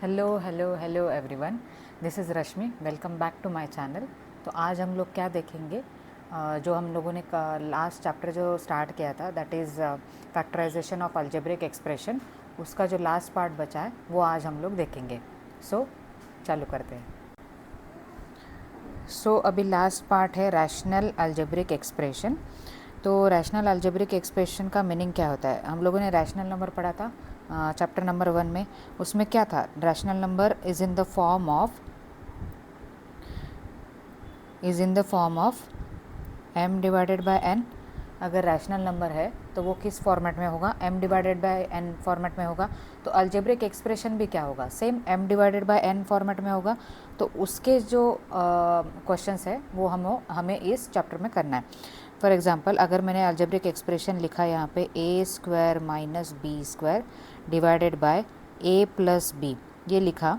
Hello everyone. This is Rashmi. Welcome back to my channel. तो आज हम लोग क्या देखेंगे, जो हम लोगों ने लास्ट चैप्टर जो स्टार्ट किया था, that is factorization of algebraic expression, उसका जो लास्ट पार्ट बचा है वो आज हम लोग देखेंगे। चालू करते हैं। अभी लास्ट पार्ट है रैशनल अलजेब्रिक एक्सप्रेशन। तो रैशनल अलजेब्रिक एक्सप्रेशन का मीनिंग क्या होता है? हम लोगों ने रैशनल नंबर पढ़ा था चैप्टर नंबर 1 में। उसमें क्या था? Rational number is in the form of m divided by n। अगर रैशनल नंबर है तो वो किस फॉर्मेट में होगा? m divided by n format में होगा। तो अल्जेब्रिक एक्सप्रेशन भी क्या होगा? Same m divided by n format में होगा। तो उसके जो क्वेश्चंस है वो हमें इस चैप्टर में करना है। फॉर एग्जांपल, अगर मैंने अल्जेब्रिक एक्सप्रेशन लिखा यहाँ पे a square minus B square divided by a plus B, ये लिखा,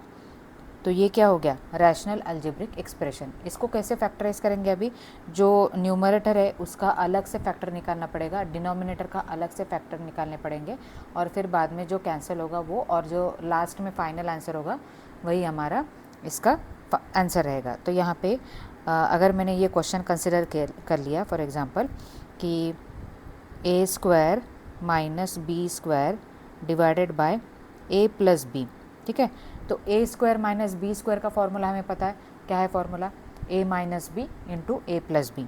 तो ये क्या हो गया? Rational algebraic expression. इसको कैसे फैक्टराइज करेंगे? अभी जो न्यूमरेटर है उसका अलग से फैक्टर निकालना पड़ेगा, डिनोमिनेटर का अलग से फैक्टर निकालने पड़ेंगे, और फिर बाद में जो कैंसिल होगा वो, और जो लास्ट में फाइनल आंसर होगा वही हमारा इसका आंसर रहेगा। तो यहाँ पे अगर मैंने ये क्वेश्चन कंसिडर कर लिया, फॉर एग्ज़ाम्पल कि a square minus B square divided by a plus B, ठीक है। तो a square minus B square का फॉर्मूला हमें पता है। क्या है formula? a minus B into A plus B.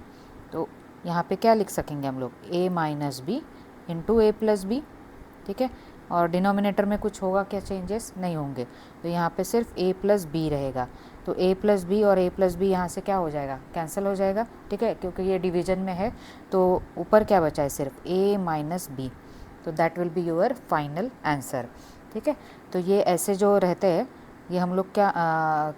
तो यहाँ पे क्या लिख सकेंगे हम लोग? a minus B into A plus B, ठीक है। और डिनोमिनेटर में कुछ होगा क्या? चेंजेस नहीं होंगे। तो यहाँ पे सिर्फ a प्लस बी रहेगा। तो a प्लस बी और a प्लस बी यहाँ से क्या हो जाएगा? कैंसिल हो जाएगा, ठीक है, क्योंकि ये डिवीजन में है। तो ऊपर क्या बचा है? सिर्फ a माइनस बी। तो that will be your final answer, ठीक है। तो ये ऐसे जो रहते हैं, ये हम लोग क्या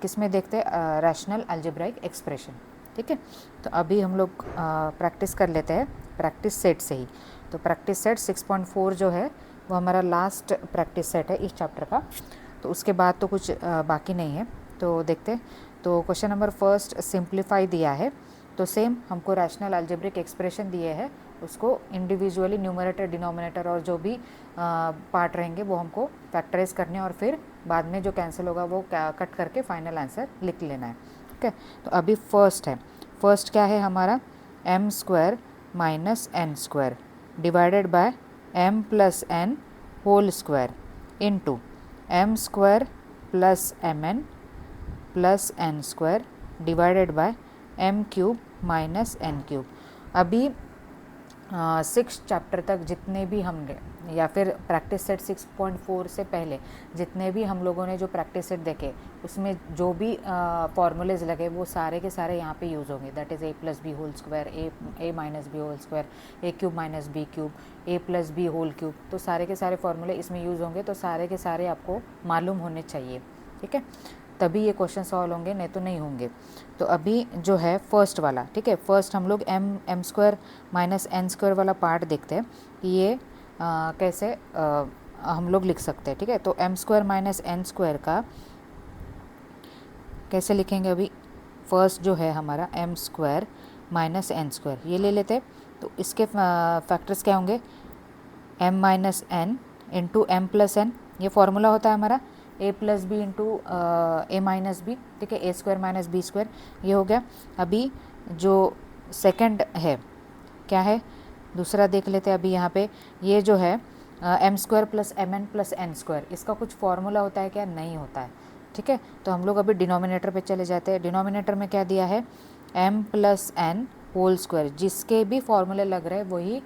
किस में देखते हैं? रैशनल अलजेब्राइक एक्सप्रेशन, ठीक है। तो अभी हम लोग प्रैक्टिस कर लेते हैं प्रैक्टिस सेट से ही। तो प्रैक्टिस सेट 6.4 जो है वो हमारा लास्ट प्रैक्टिस सेट है इस चैप्टर का। तो उसके बाद तो कुछ बाकी नहीं है। तो देखते हैं। तो क्वेश्चन नंबर फर्स्ट सिंप्लीफाई दिया है। तो सेम हमको रैशनल अलजेब्रिक एक्सप्रेशन दिए हैं, उसको इंडिविजुअली न्यूमरेटर, डिनोमिनेटर और जो भी पार्ट रहेंगे वो हमको फैक्टराइज करने, और फिर बाद में जो कैंसिल होगा वो कट करके फाइनल आंसर लिख लेना है, ठीक है। तो अभी फर्स्ट है। फर्स्ट क्या है हमारा? m square minus N square divided by m plus N whole square into m square plus mn plus N square divided by m cube minus N cube. अभी 6 चैप्टर तक जितने भी हमने, या फिर प्रैक्टिस सेट 6.4 से पहले जितने भी हम लोगों ने जो प्रैक्टिस सेट देखे, उसमें जो भी फॉर्मूलेज लगे वो सारे के सारे यहाँ पे यूज़ होंगे। That is a plus B whole square, A minus B whole square, A cube minus B cube, A plus B whole cube. तो सारे के सारे फॉर्मूले इसमें यूज़ होंगे। तो सारे के सारे आपको मालूम होने चाहिए, ठीक है, तभी ये क्वेश्चन सॉल्व होंगे, नहीं तो नहीं होंगे। तो अभी जो है फर्स्ट वाला, ठीक है, फर्स्ट हम लोग M square minus N square वाला पार्ट देखते हैं कि ये कैसे हम लोग लिख सकते हैं, ठीक है। तो M square minus N square का कैसे लिखेंगे? अभी फर्स्ट जो है हमारा M square minus N square, ये ले लेते हैं। तो इसके फैक्टर्स क्या होंगे? M minus N into M plus N, ये फॉर्मूला होता है हमारा a plus B into A minus B, ठीक है, A square minus B square, ये हो गया। अभी जो सेकंड है क्या है? दूसरा देख लेते हैं। अभी यहाँ पे ये जो है M square plus M N plus N square, इसका कुछ फॉर्मूला होता है क्या? नहीं होता है, ठीक है। तो हम लोग अभी डिनोमिनेटर पे चले जाते हैं। डिनोमिनेटर में क्या दिया है? M plus N whole square, जिसके भी फॉर्मूले लग रहे हैं वही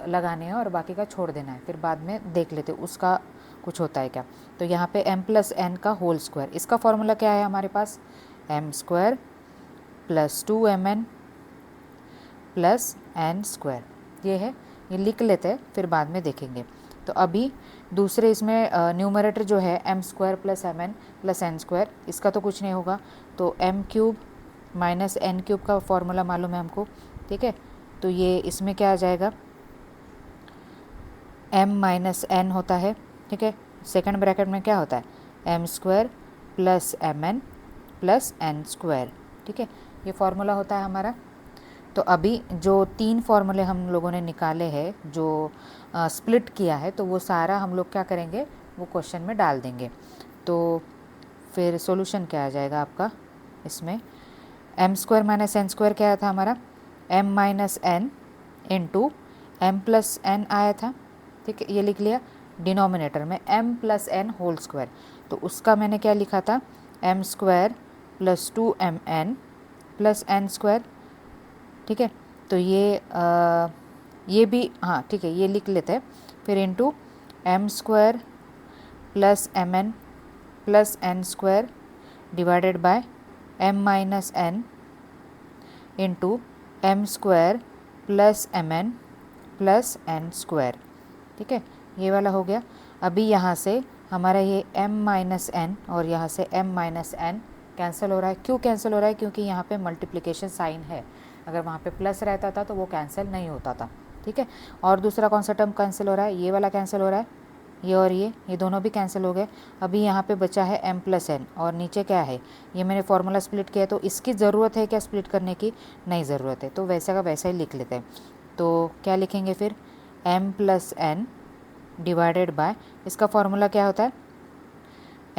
लगाने हैं और बाकी का छोड़ देना है, फिर बाद में देख लेते उसका कुछ होता है क्या। तो यहाँ पे m प्लस एन का होल स्क्वायर, इसका फॉर्मूला क्या है हमारे पास? M square plus 2mn plus N square, ये है, ये लिख लेते हैं, फिर बाद में देखेंगे। तो अभी दूसरे इसमें न्यूमरेटर जो है M square plus M N plus N square, इसका तो कुछ नहीं होगा। तो M cube minus N cube का फॉर्मूला मालूम है हमको, ठीक है। तो ये इसमें क्या आ जाएगा? m माइनस एन होता है, ठीक है। सेकंड ब्रैकेट में क्या होता है? M square plus M N plus N square, ठीक है, ये फॉर्मूला होता है हमारा। तो अभी जो 3 फार्मूले हम लोगों ने निकाले हैं, जो स्प्लिट किया है, तो वो सारा हम लोग क्या करेंगे? वो क्वेश्चन में डाल देंगे। तो फिर सॉल्यूशन क्या आ जाएगा आपका इसमें, M square minus N square क्या आया था हमारा, M minus N into M plus N आया था, ठीक है, ये लिख लिया। डिनोमिनेटर में M plus N whole square, तो उसका मैंने क्या लिखा था, M square plus 2mn plus N square, ठीक है। तो ये भी हाँ ठीक है, ये लिख लेते हैं। फिर into M square plus M N plus N square divided by M minus N into M square plus M N plus N square, ठीक है, ये वाला हो गया। अभी यहाँ से हमारा ये m माइनस एन और यहाँ से m माइनस एन कैंसिल हो रहा है। क्यों कैंसिल हो रहा है, क्योंकि यहाँ पे मल्टीप्लिकेशन साइन है, अगर वहाँ पे प्लस रहता था तो वो कैंसिल नहीं होता था, ठीक है। और दूसरा कौन सा टर्म कैंसिल हो रहा है, ये वाला कैंसिल हो रहा है, ये और ये दोनों भी कैंसिल हो गए। अभी यहाँ पे बचा है m प्लस एन और नीचे क्या है, ये मैंने फार्मूला स्प्लिट किया, तो इसकी ज़रूरत है क्या स्प्लिट करने की, नहीं ज़रूरत है, तो वैसा का वैसा ही लिख लेते हैं। तो क्या लिखेंगे फिर, m plus N divided by, इसका फार्मूला क्या होता है,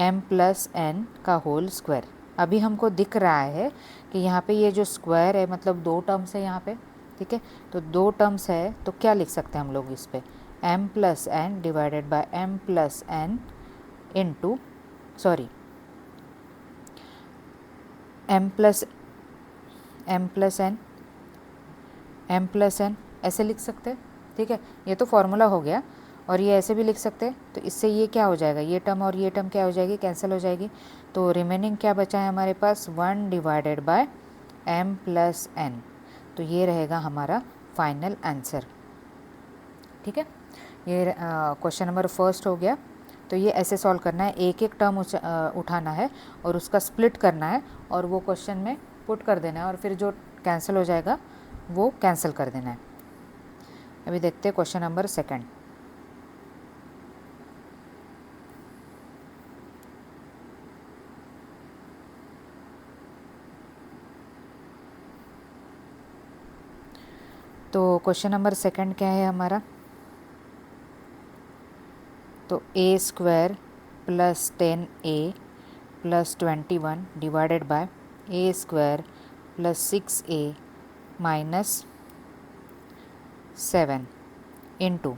m प्लस एन का होल स्क्वायर। अभी हमको दिख रहा है कि यहाँ पे ये जो स्क्वायर है मतलब दो टर्म्स है यहाँ पे, ठीक है, तो दो टर्म्स है, तो क्या लिख सकते हैं हम लोग इस पे, m plus N divided by m plus N into m plus N ऐसे लिख सकते हैं, ठीक है। ये तो फॉर्मूला हो गया, और ये ऐसे भी लिख सकते हैं। तो इससे ये क्या हो जाएगा, ये टर्म और ये टर्म क्या हो जाएगी, कैंसिल हो जाएगी। तो रिमेनिंग क्या बचा है हमारे पास, 1 divided by m plus N, तो ये रहेगा हमारा फाइनल आंसर, ठीक है। ये क्वेश्चन नंबर फर्स्ट हो गया। तो ये ऐसे सॉल्व करना है, एक एक टर्म उठाना है और उसका स्प्लिट करना है और वो क्वेश्चन में पुट कर देना है, और फिर जो कैंसिल हो जाएगा वो कैंसिल कर देना है। अभी देखते हैं क्वेश्चन नंबर सेकंड। तो क्वेश्चन नंबर सेकंड क्या है हमारा, तो A square plus 10a plus 21 divided by A square plus 6a minus 7 into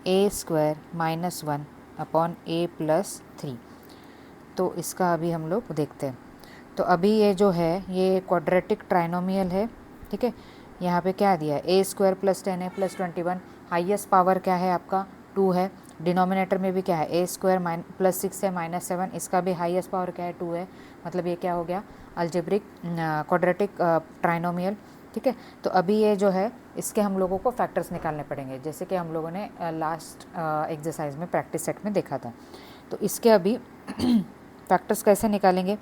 A square minus 1 upon a plus 3। तो इसका अभी हम लोग देखते हैं। तो अभी ये जो है ये क्वाड्रेटिक ट्राइनोमियल है, ठीक है। यहाँ पे क्या दिया है, A square plus 10a plus 21, highest power क्या है आपका 2 है। डिनोमिनेटर में भी क्या है, ए स्क्वायर प्लस 6 है माइनस 7, इसका भी हाईएस्ट पावर क्या है 2 है, मतलब ये क्या हो गया अलजेब्रिक क्वाड्रेटिक ट्राइनोमियल, ठीक है। तो अभी ये जो है इसके हम लोगों को फैक्टर्स निकालने पड़ेंगे, जैसे कि हम लोगों ने लास्ट एक्सरसाइज में प्रैक्टिस सेट में देखा था। तो इसके अभी फैक्टर्स कैसे निकालेंगे,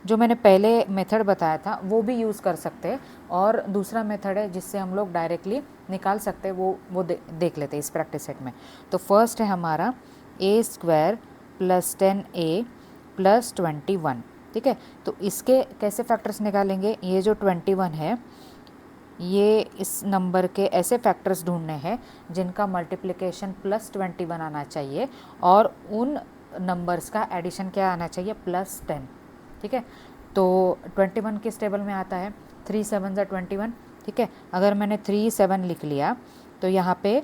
जो मैंने पहले मेथड बताया था वो भी यूज़ कर सकते हैं, और दूसरा मेथड है जिससे हम लोग डायरेक्टली निकाल सकते हैं, वो देख लेते हैं इस प्रैक्टिस सेट में। तो फर्स्ट है हमारा ए स्क्वायर प्लस 10a प्लस 21, ठीक है। तो इसके कैसे फैक्टर्स निकालेंगे, ये जो 21 है ये इस नंबर के ऐसे फैक्टर्स ढूंढने हैं जिनका मल्टीप्लिकेशन प्लस 21 आना चाहिए, और उन नंबर्स का एडिशन क्या आना चाहिए, प्लस 10, ठीक है। तो 21 किस टेबल में आता है, 3 7 21, ठीक है। अगर मैंने 3 7 लिख लिया तो यहाँ पे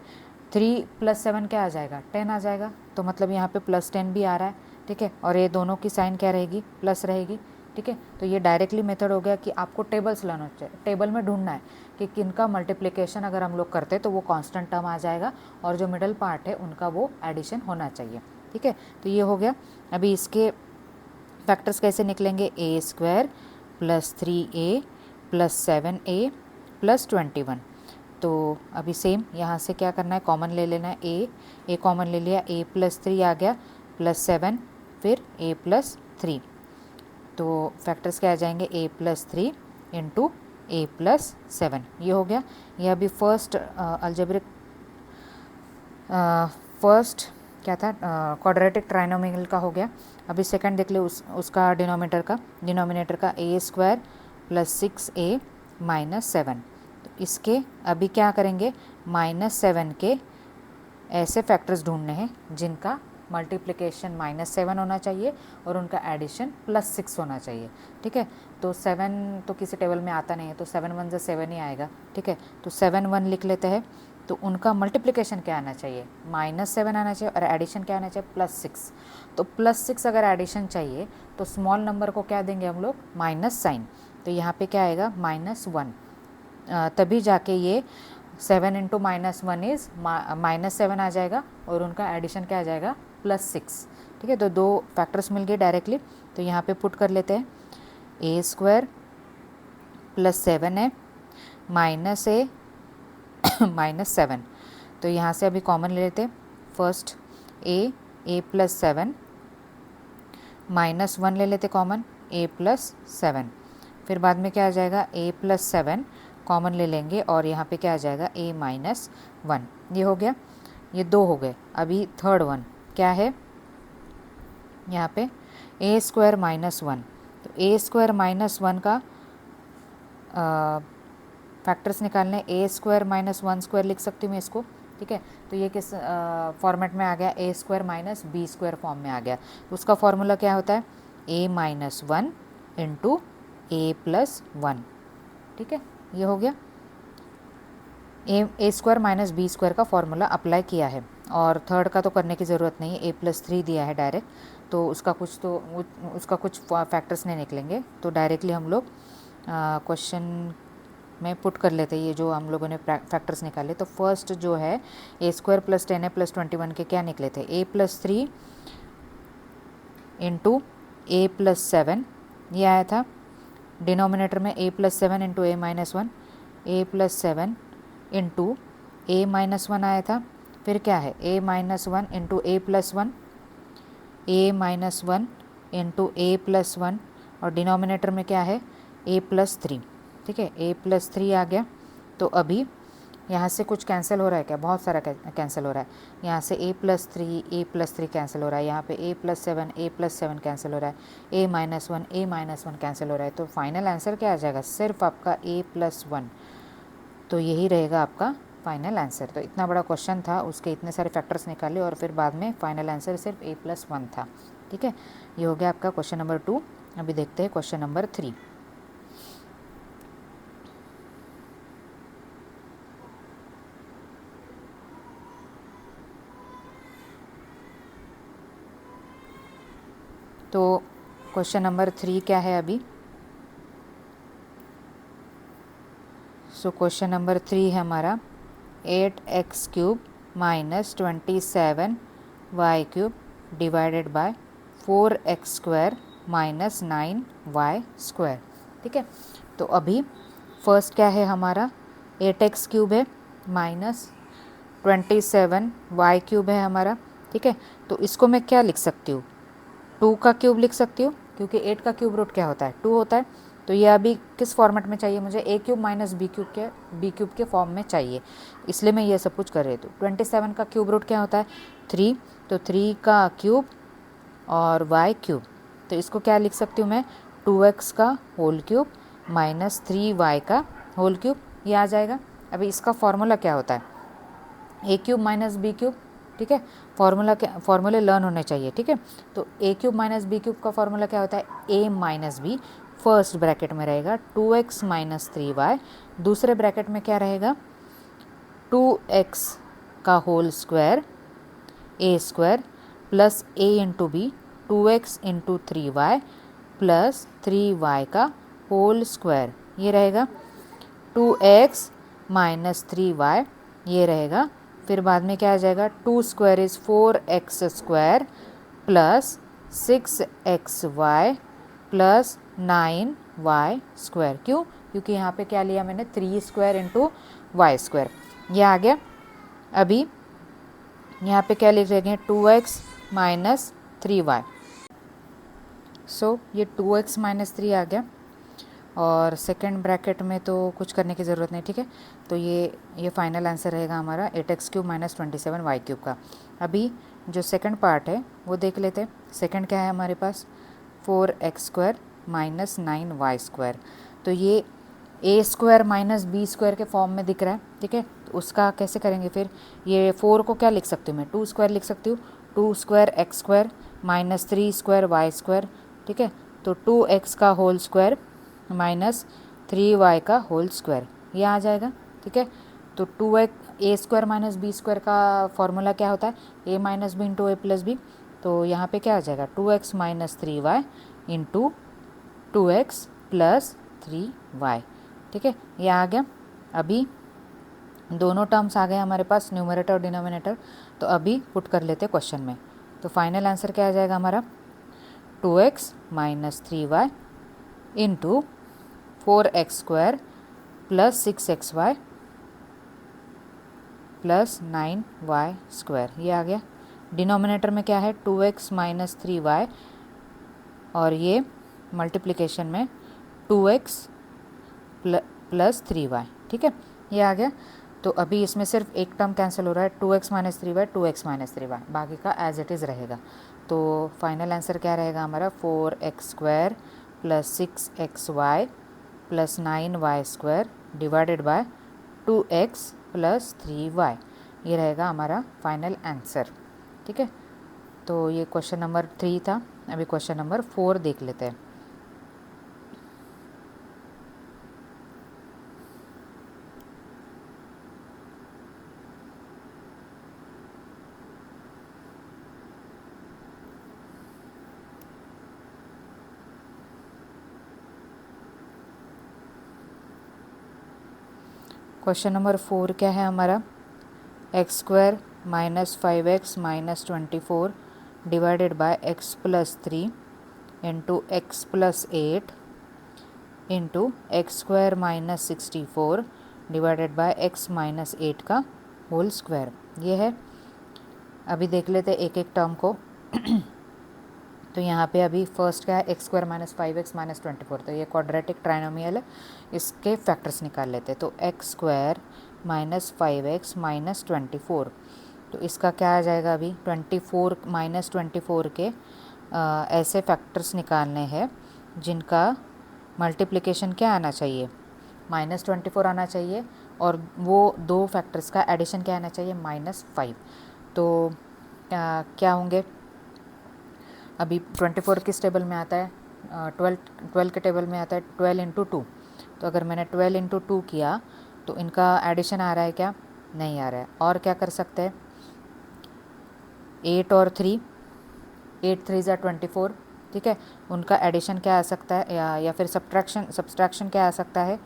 3 प्लस 7 क्या आ जाएगा, 10 आ जाएगा, तो मतलब यहाँ पे प्लस 10 भी आ रहा है, ठीक है। और ये दोनों की साइन क्या रहेगी, प्लस रहेगी, ठीक है। तो ये डायरेक्टली मेथड हो गया कि आपको टेबल्स लाना चाहिए, टेबल में ढूंढना है कि किनका मल्टीप्लिकेशन अगर हम लोग करते तो वो कांस्टेंट टर्म आ जाएगा, और जो मिडल पार्ट है उनका वो एडिशन होना चाहिए, ठीक है। तो ये हो गया। अभी इसके फैक्टर्स कैसे निकलेंगे, A square plus 3a plus 7a plus 21। तो अभी सेम यहाँ से क्या करना है, कॉमन ले लेना है, ए कॉमन ले लिया, a प्लस 3 आ गया प्लस 7 फिर a प्लस 3। तो फैक्टर्स क्या आ जाएंगे, a plus 3 into a plus 7, ये हो गया। ये अभी फर्स्ट अलजेब्रिक फर्स्ट क्या था, क्वाड्रेटिक ट्राइनोमियल का हो गया। अभी सेकंड देख ले उसका डिनोमिनेटर का A square plus 6a minus 7। तो इसके अभी क्या करेंगे, -7 के ऐसे फैक्टर्स ढूंढने हैं जिनका मल्टीप्लिकेशन -7 होना चाहिए और उनका एडिशन +6 होना चाहिए। ठीक है, तो 7 तो किसी टेबल में आता नहीं है, तो 7 1 से 7 ही आएगा। ठीक है, तो 7 1 लिख लेते हैं। तो उनका मल्टीप्लिकेशन क्या आना चाहिए, -7 आना चाहिए और एडिशन क्या आना चाहिए, +6। तो +6 अगर एडिशन चाहिए तो स्मॉल नंबर को क्या देंगे हम लोग, माइनस साइन। तो यहाँ पे क्या आएगा, -1, तभी जाके ये 7 इंटू -1 इज़ -7 आ जाएगा और उनका एडिशन क्या आ जाएगा, +6। ठीक है, तो 2 फैक्टर्स मिल गए डायरेक्टली। तो यहाँ पे पुट कर लेते हैं, a² + 7 है -a -7। तो यहाँ से अभी कॉमन ले लेते हैं। फर्स्ट a + 7 -1 ले लेते कॉमन, a + 7। फिर बाद में क्या आ जाएगा, a + 7 कॉमन ले लेंगे और यहाँ पे क्या आ जाएगा, a - 1। ये हो गया, ये 2 हो गए। अभी थर्ड वन क्या है, यहाँ पे a² - 1। तो a² - 1 का फैक्टर्स निकालने, a² - 1² लिख सकती हूँ मैं इसको। ठीक है, तो ये किस फॉर्मेट में आ गया, a² - b² फॉर्म में आ गया। उसका फॉर्मूला क्या होता है, a - 1 इंटू a + 1। ठीक है, ये हो गया, a² - b² का फॉर्मूला अप्लाई किया है। और थर्ड का तो करने की ज़रूरत नहीं है, a + 3 दिया है डायरेक्ट, तो उसका कुछ फैक्टर्स नहीं निकलेंगे। तो डायरेक्टली हम लोग क्वेश्चन में पुट कर लेते हैं ये जो हम लोगों ने फैक्टर्स निकाले। तो फर्स्ट जो है a² + 10a + 21 के क्या निकले थे, a + 3 इंटू a + 7, ये आया था। डिनोमिनेटर में a + 7 into a - 1, a + 7 into a - 1 आया था। फिर क्या है, a - 1 into a + 1, a - 1 into a + 1, और डिनोमिनेटर में क्या है, a + 3। ठीक है, a + 3 आ गया। तो अभी यहाँ से कुछ कैंसिल हो रहा है क्या, बहुत सारा कैंसिल हो रहा है। यहाँ से a + 3 a + 3 कैंसिल हो रहा है, यहाँ पे a + 7 a + 7 कैंसिल हो रहा है, a - 1 a - 1 कैंसिल हो रहा है। तो फाइनल आंसर क्या आ जाएगा, सिर्फ आपका a + 1। तो यही रहेगा आपका फाइनल आंसर। तो इतना बड़ा क्वेश्चन था, उसके इतने सारे फैक्टर्स निकाले और फिर बाद में फाइनल आंसर सिर्फ a + 1 था। ठीक है, ये हो गया आपका क्वेश्चन नंबर 2। अभी देखते हैं क्वेश्चन नंबर 3। तो क्वेश्चन नंबर 3 क्या है अभी, सो क्वेश्चन नंबर 3 है हमारा 8x³ - 27y³ divided by 4x² - 9y²। ठीक है, तो अभी फर्स्ट क्या है हमारा, 8x³ है -27y³ है हमारा। ठीक है, तो इसको मैं क्या लिख सकती हूँ, 2 का क्यूब लिख सकती हूँ, क्योंकि 8 का क्यूब रूट क्या होता है, 2 होता है। तो ये अभी किस फॉर्मेट में चाहिए मुझे, a³ - b³ के फॉर्म में चाहिए, इसलिए मैं ये सब कुछ कर रही हूँ। 27 का क्यूब रूट क्या होता है, 3, तो 3 का क्यूब और y³। तो इसको क्या लिख सकती हूँ मैं, 2x का होल क्यूब -3y का होल क्यूब, ये आ जाएगा। अभी इसका फॉर्मूला क्या होता है, a³ - b³। ठीक है, फॉर्मूले लर्न होने चाहिए। ठीक है, तो a³ - b³ का फॉर्मूला क्या होता है, a - b, फर्स्ट ब्रैकेट में रहेगा 2x - 3y, दूसरे ब्रैकेट में क्या रहेगा, 2x का whole square a² plus a into B, 2x into 3y plus 3y का होल स्क्वायर, ये रहेगा 2x - 3y, ये रहेगा। फिर बाद में क्या आ जाएगा, 2² is 4x² plus 6xy plus 9y²। क्यों, क्योंकि यहाँ पे क्या लिया मैंने, 3² इंटू y², ये आ गया। अभी यहाँ पे क्या लिख रहे हैं, 2x - 3y। सो ये 2x - 3 आ गया, और सेकेंड ब्रैकेट में तो कुछ करने की ज़रूरत नहीं। ठीक है, तो ये फाइनल आंसर रहेगा हमारा 8x³ - 27y³ का। अभी जो सेकंड पार्ट है वो देख लेते हैं। सेकंड क्या है हमारे पास, 4x² - 9y²। तो ये a² - b² के फॉर्म में दिख रहा है। ठीक है, तो उसका कैसे करेंगे फिर, ये 4 को क्या लिख सकती हूँ मैं, 2² लिख सकती हूँ। 2 square X square minus 3 square Y square, ठीक है। तो 2x का होल स्क्वायर माइनस 3y का होल स्क्वायर, ये आ जाएगा, ठीक है। तो 2x ए स्क्वायर माइनस बी स्क्वायर का फॉर्मूला क्या होता है, ए minus B into A plus B. तो यहाँ पे क्या आ जाएगा 2x minus 3y into 2x plus 3y, ठीक है, ये आ गया। अभी दोनों टर्म्स आ गए हमारे पास, न्यूमरेटर और डिनोमिनेटर। तो अभी पुट कर लेते क्वेश्चन में। तो फाइनल आंसर क्या आ जाएगा हमारा 2x minus 3y into 4x square plus 6xy plus 9y square, ये आ गया। डिनोमिनेटर में क्या है 2x माइनस 3y और ये मल्टीप्लिकेशन में 2x प्लस 3y, ठीक है, ये आ गया। तो अभी इसमें सिर्फ एक टर्म कैंसिल हो रहा है, 2x minus 3y 2x minus 3y, बाकी का एज इट इज़ रहेगा। तो फाइनल आंसर क्या रहेगा हमारा 4x square plus 6xy plus 9y square divided bye 2x plus 3y, ये रहेगा हमारा फाइनल आंसर, ठीक है। तो ये क्वेश्चन नंबर 3 था। अभी क्वेश्चन नंबर 4 देख लेते हैं। क्वेश्चन नंबर 4 क्या है हमारा, x square minus 5x minus 24 divided by x plus 3 into X plus 8 into x square minus 64 divided by x minus 8 का होल स्क्वायर, ये है। अभी देख लेते हैं एक एक टर्म को। तो यहाँ पे अभी फर्स्ट क्या है x square minus 5x minus 24, तो ये क्वाड्रेटिक ट्राइनोमियल है, इसके फैक्टर्स निकाल लेते हैं। तो x square minus 5x minus 24, तो इसका क्या आ जाएगा अभी 24 माइनस 24 के ऐसे फैक्टर्स निकालने हैं जिनका मल्टीप्लिकेशन क्या आना चाहिए माइनस 24 आना चाहिए, और वो दो फैक्टर्स का एडिशन क्या आना चाहिए माइनस 5। तो क्या होंगे, अभी 24 किस टेबल में आता है 12 के टेबल में आता है 12 इंटू 2। तो अगर मैंने 12 इंटू 2 किया तो इनका एडिशन आ रहा है क्या, नहीं आ रहा है। और क्या कर सकते हैं 8 और 3, 8 3 ज़ा 24, ठीक है, उनका एडिशन क्या आ सकता है, या फिर सब्सट्रैक्शन क्या आ सकता है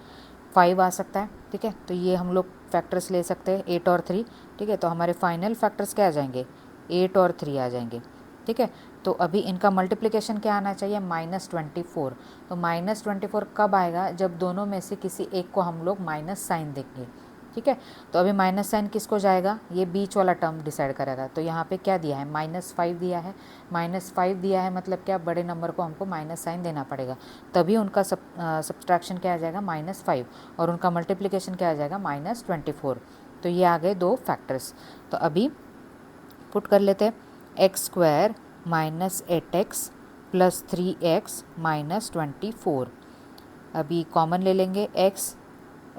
5 आ सकता है, ठीक है। तो ये हम लोग फैक्टर्स ले सकते हैं 8 और 3, ठीक है। तो हमारे फाइनल फैक्टर्स क्या आ जाएंगे 8 और 3 आ जाएंगे, ठीक है। तो अभी इनका मल्टीप्लिकेशन क्या आना चाहिए माइनस 24। तो माइनस 24 कब आएगा, जब दोनों में से किसी एक को हम लोग माइनस साइन देंगे, ठीक है। तो अभी माइनस साइन किसको जाएगा, ये बीच वाला टर्म डिसाइड करेगा। तो यहाँ पे क्या दिया है -5 दिया है, -5 दिया है मतलब क्या, बड़े नंबर को हमको माइनस साइन देना पड़ेगा, तभी उनका सब्सट्रैक्शन क्या आ जाएगा -5, और उनका मल्टीप्लिकेशन क्या आ जाएगा -24। तो ये आ गए दो फैक्टर्स। तो अभी पुट कर लेते हैं x square minus 8x plus 3x minus 24। अभी कॉमन ले लेंगे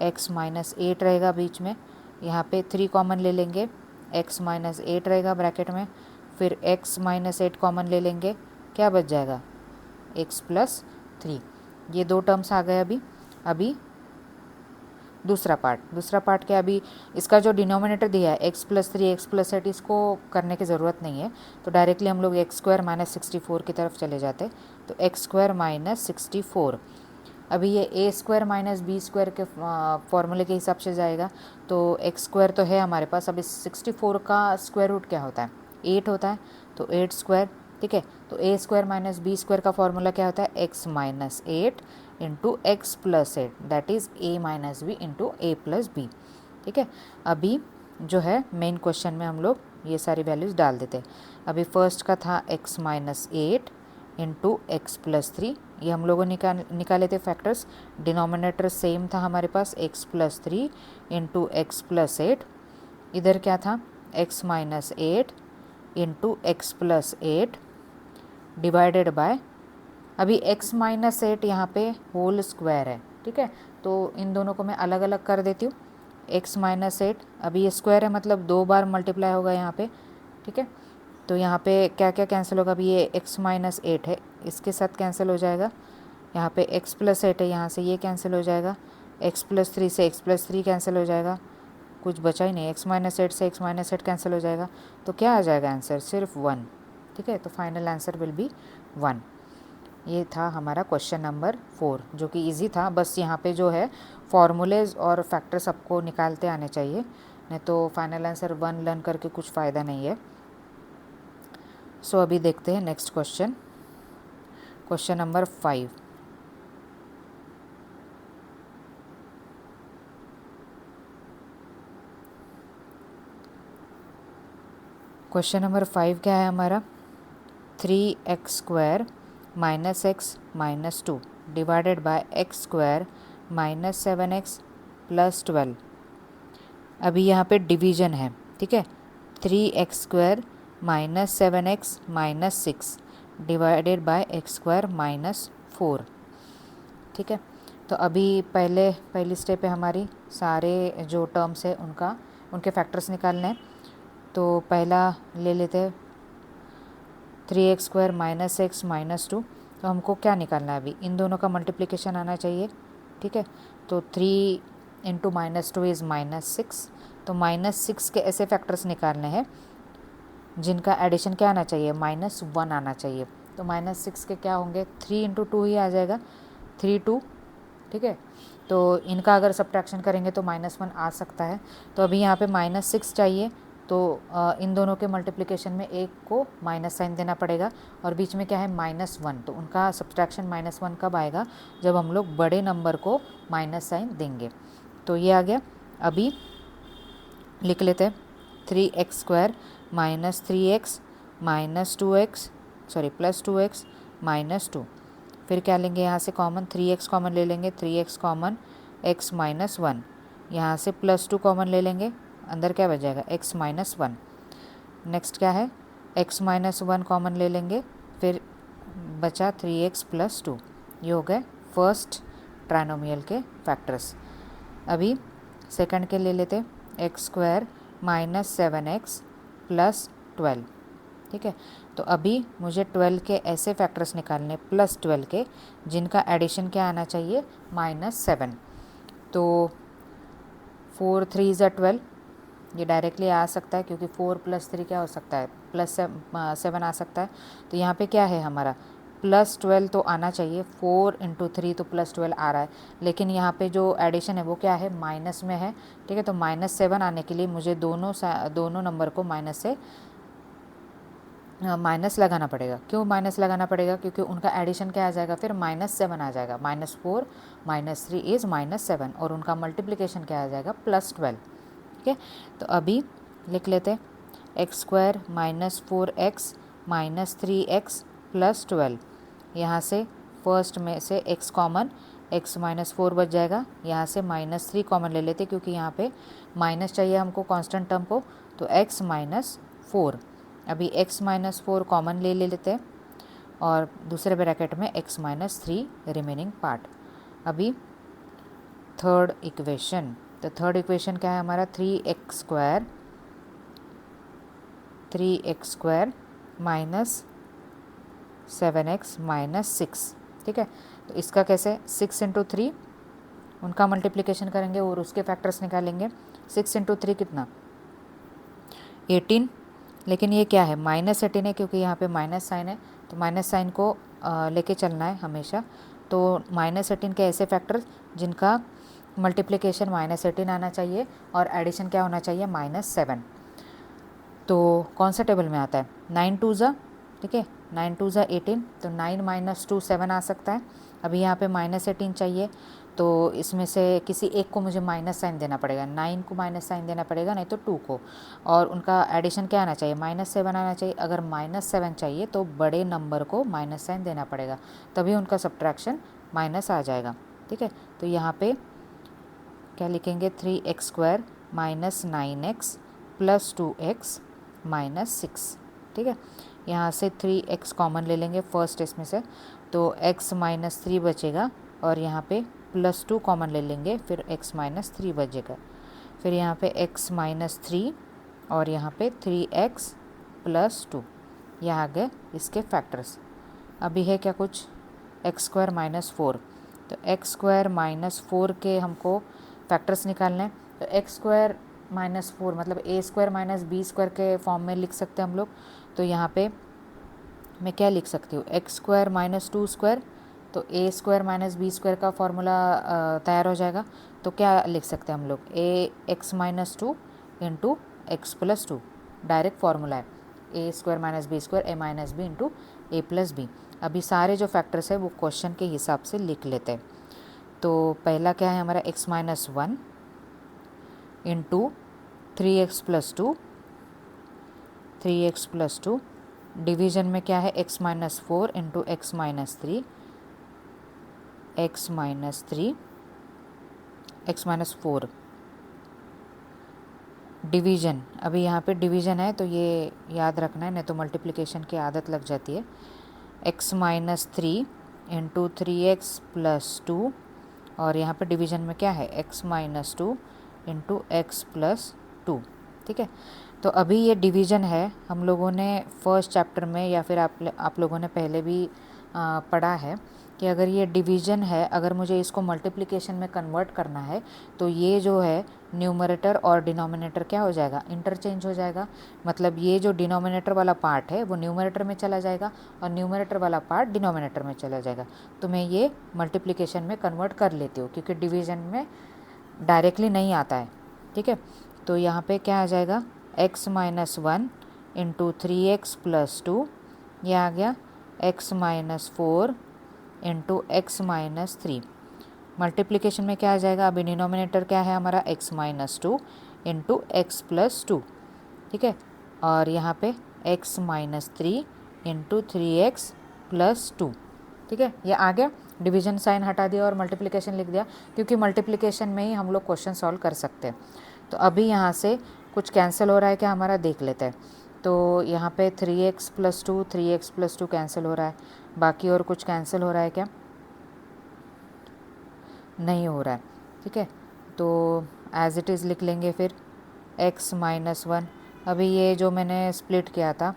x माइनस 8 रहेगा बीच में, यहाँ पे 3 कॉमन ले लेंगे, x माइनस 8 रहेगा ब्रैकेट में, फिर x माइनस 8 कॉमन ले लेंगे, क्या बच जाएगा x प्लस 3। ये दो टर्म्स आ गए। अभी दूसरा पार्ट क्या, अभी इसका जो डिनोमिनेटर दिया है x प्लस 3 x प्लस 8, इसको करने की ज़रूरत नहीं है। तो डायरेक्टली हम लोग एक्स स्क्वायर माइनस 64 की तरफ चले जाते। तो एक्स स्क्वायर माइनस 64, अभी ये ए स्क्वायर माइनस बी स्क्वायर के फॉर्मूले के हिसाब से जाएगा। तो एक्स स्क्वायर तो है हमारे पास, अब इस 64 का स्क्वायर रूट क्या होता है 8 होता है, तो 8 स्क्वायर, ठीक है। तो A square minus B square का फॉर्मूला क्या होता है X minus 8 into X plus 8, that is A minus B into A plus B, ठीक है। अभी जो है मेन क्वेश्चन में हम लोग ये सारी वैल्यूज़ डाल देते हैं। अभी फर्स्ट का था X minus 8 into X plus 3, ये हम लोगों ने निकाले थे फैक्टर्स। डिनोमिनेटर सेम था हमारे पास X plus 3 into X plus 8। इधर क्या था X minus 8 into X plus 8 divided by, अभी x माइनस 8 यहाँ पे होल स्क्वायर है, ठीक है। तो इन दोनों को मैं अलग अलग कर देती हूँ। x माइनस 8, अभी ये स्क्वायर है मतलब 2 बार मल्टीप्लाई होगा यहाँ पे, ठीक है। तो यहाँ पे क्या क्या कैंसिल होगा, अभी ये x माइनस 8 है, इसके साथ कैंसिल हो जाएगा। यहाँ पे x प्लस 8 है, यहाँ से ये कैंसिल हो जाएगा। x प्लस 3 से x प्लस 3 कैंसिल हो जाएगा, कुछ बचा ही नहीं। x माइनस 8 से x माइनस 8 कैंसिल हो जाएगा, तो क्या आ जाएगा आंसर, सिर्फ 1। ठीक है, तो फाइनल आंसर विल बी 1। ये था हमारा क्वेश्चन नंबर 4, जो कि इजी था। बस यहाँ पे जो है फॉर्मूलेज और फैक्टर्स आपको निकालते आने चाहिए, नहीं तो फाइनल आंसर 1 लर्न करके कुछ फ़ायदा नहीं है। सो अभी देखते हैं next question, question number 5। Question number 5 क्या है हमारा, 3x² minus x minus 2 divided by x² minus 7x plus 12। अभी यहाँ पे डिवीजन है, ठीक है। 3x² minus 7x minus 6 divided by x² minus 4। ठीक है, तो अभी पहली स्टेप है हमारी, सारे जो टर्म्स है उनके फैक्टर्स निकालने हैं। तो पहला ले लेते हैं 3x² माइनस एक्स माइनस 2। तो हमको क्या निकालना है, अभी इन दोनों का मल्टीप्लिकेशन आना चाहिए। ठीक है, तो 3 इंटू माइनस 2 इज़ माइनस 6। तो माइनस 6 के ऐसे फैक्टर्स निकालने हैं जिनका एडिशन क्या आना चाहिए, माइनस 1 आना चाहिए। तो माइनस 6 के क्या होंगे, 3 इंटू 2 ही आ जाएगा, 3 2। ठीक है, तो इनका अगर सब्ट्रैक्शन करेंगे तो माइनस 1 आ सकता है। तो अभी यहाँ पे माइनस 6 चाहिए, तो इन दोनों के मल्टीप्लिकेशन में एक को माइनस साइन देना पड़ेगा, और बीच में क्या है, माइनस 1। तो उनका सब्ट्रैक्शन माइनस 1 कब आएगा, जब हम लोग बड़े नंबर को माइनस साइन देंगे। तो ये आ गया। अभी लिख लेते हैं 3x² minus 3x minus 2x plus 2x minus 2। फिर क्या लेंगे, यहाँ से कॉमन 3x कॉमन ले लेंगे, 3x कॉमन x माइनस 1। यहाँ से प्लस 2 कॉमन ले लेंगे, अंदर क्या बच जाएगा, x माइनस 1। नेक्स्ट क्या है, x माइनस 1 कॉमन ले लेंगे, फिर बचा 3x प्लस 2। ये हो गए फर्स्ट ट्राइनोमियल के फैक्टर्स। अभी सेकंड के ले लेते, x² माइनस 7x प्लस 12। ठीक है, तो अभी मुझे 12 के ऐसे फैक्टर्स निकालने, प्लस 12 के, जिनका एडिशन क्या आना चाहिए, माइनस 7। तो 4 3 ज़ा 12, ये डायरेक्टली आ सकता है क्योंकि 4 प्लस 3 क्या हो सकता है, प्लस 7 आ सकता है। तो यहाँ पे क्या है हमारा, प्लस 12 तो आना चाहिए, 4 इंटू 3 तो प्लस 12 आ रहा है, लेकिन यहाँ पे जो एडिशन है वो क्या है, माइनस में है। ठीक है, तो माइनस 7 आने के लिए मुझे दोनों नंबर को माइनस से माइनस लगाना पड़ेगा। क्यों माइनस लगाना पड़ेगा, क्योंकि उनका एडिशन क्या आ जाएगा, फिर माइनस 7 आ जाएगा। माइनस 4 माइनस 3 इज़ माइनस 7, और उनका मल्टीप्लिकेशन क्या आ जाएगा, प्लस 12। ठीक है, तो अभी लिख लेते x² minus 4x minus 3x plus 12। यहाँ से फर्स्ट में से x कॉमन, x माइनस 4 बच जाएगा। यहाँ से माइनस 3 कॉमन ले लेते क्योंकि यहाँ पे माइनस चाहिए हमको कांस्टेंट टर्म को, तो x माइनस 4। अभी x माइनस 4 कॉमन ले लेते हैं, और दूसरे ब्रैकेट में x माइनस 3 रिमेनिंग पार्ट। अभी थर्ड इक्वेशन, तो थर्ड इक्वेशन क्या है हमारा, 3x² माइनस 7x माइनस 6। ठीक है, तो इसका कैसे, 6 इंटू 3 उनका मल्टीप्लिकेशन करेंगे और उसके फैक्टर्स निकालेंगे। 6 इंटू 3 कितना, 18। लेकिन ये क्या है, माइनस 18 है, क्योंकि यहाँ पे माइनस साइन है, तो माइनस साइन को लेके चलना है हमेशा। तो माइनस 18 के ऐसे फैक्टर्स जिनका मल्टीप्लिकेशन माइनस 18 आना चाहिए और एडिशन क्या होना चाहिए, माइनस 7। तो कौन सा टेबल में आता है, 9 2 ज़ा, ठीक है, 9 2 ज़ा 18, तो 9 माइनस 2 7 आ सकता है। अभी यहाँ पे माइनस 18 चाहिए, तो इसमें से किसी एक को मुझे माइनस साइन देना पड़ेगा, 9 को माइनस साइन देना पड़ेगा, नहीं तो 2 को, और उनका एडिशन क्या आना चाहिए, माइनस 7 आना चाहिए। अगर माइनस 7 चाहिए तो बड़े नंबर को माइनस साइन देना पड़ेगा, तभी उनका सब्ट्रैक्शन माइनस आ जाएगा। ठीक है, तो यहाँ पे क्या लिखेंगे, 3x² minus 9x plus 2x minus 6। ठीक है, यहाँ से 3x कॉमन ले लेंगे फर्स्ट इसमें से, तो x माइनस 3 बचेगा, और यहाँ पे प्लस 2 कॉमन ले लेंगे, फिर x माइनस 3 बचेगा। फिर यहाँ पे x माइनस 3 और यहाँ पे 3x प्लस 2। यह आ गए इसके फैक्टर्स। अभी है क्या कुछ एक्स स्क्वायर माइनस 4, तो एक्स स्क्वायर माइनस 4 के हमको फैक्टर्स निकालने हैं। तो एक्स स्क्वायर माइनस 4 मतलब ए स्क्वायर माइनस बी स्क्वायर के फॉर्म में लिख सकते हैं हम लोग। तो यहाँ पे मैं क्या लिख सकती हूँ, एक्स स्क्वायर माइनस 2 स्क्वायर, तो A square minus B square का फॉर्मूला तैयार हो जाएगा। तो क्या लिख सकते हैं हम लोग, A X minus 2 into X plus 2, direct formula है A square minus B square A minus B into A plus B. अभी सारे जो फैक्टर्स है वो क्वेश्चन के हिसाब से लिख लेते हैं। तो पहला क्या है हमारा x minus 1 into 3x plus 2, 3x plus 2, division में क्या है X minus 4 into x minus 3, x minus 3, x minus 4, division अभी यहाँ पे डिवीजन है तो ये याद रखना है, नहीं तो मल्टीप्लिकेशन की आदत लग जाती है। X minus 3 into 3x plus 2, और यहाँ पे डिवीजन में क्या है X minus 2 into X plus 2। ठीक है, तो अभी ये डिवीजन है, हम लोगों ने फर्स्ट चैप्टर में या फिर आप लोगों ने पहले भी पढ़ा है कि अगर ये डिवीजन है, अगर मुझे इसको मल्टीप्लिकेशन में कन्वर्ट करना है तो ये जो है न्यूमरेटर और डिनोमिनेटर क्या हो जाएगा, इंटरचेंज हो जाएगा। मतलब ये जो डिनोमिनेटर वाला पार्ट है वो न्यूमरेटर में चला जाएगा और न्यूमरेटर वाला पार्ट डिनोमिनेटर में चला जाएगा। तो मैं ये मल्टीप्लिकेशन में कन्वर्ट कर लेती हूँ क्योंकि डिवीजन में डायरेक्टली नहीं आता है। ठीक है, तो यहाँ पे क्या आ जाएगा x minus 1 into 3x plus 2, यह आ गया x minus 4 into x minus 3। Multiplication में क्या आ जाएगा, अभी डिनोमिनेटर क्या है हमारा x minus 2 into X plus 2। ठीक है, और यहाँ पे x minus 3 into 3x plus 2। ठीक है, ये आ गया, डिवीजन साइन हटा दिया और मल्टीप्लिकेशन लिख दिया क्योंकि मल्टीप्लिकेशन में ही हम लोग क्वेश्चन सॉल्व कर सकते हैं। तो अभी यहाँ से कुछ कैंसिल हो रहा है क्या हमारा, देख लेते हैं। तो यहाँ पे 3x plus 2, 3x plus 2 cancel हो रहा है, बाकी और कुछ कैंसिल हो रहा है क्या, नहीं हो रहा है। ठीक है, तो एज इट इज़ लिख लेंगे फिर x माइनस 1। अभी ये जो मैंने स्प्लिट किया था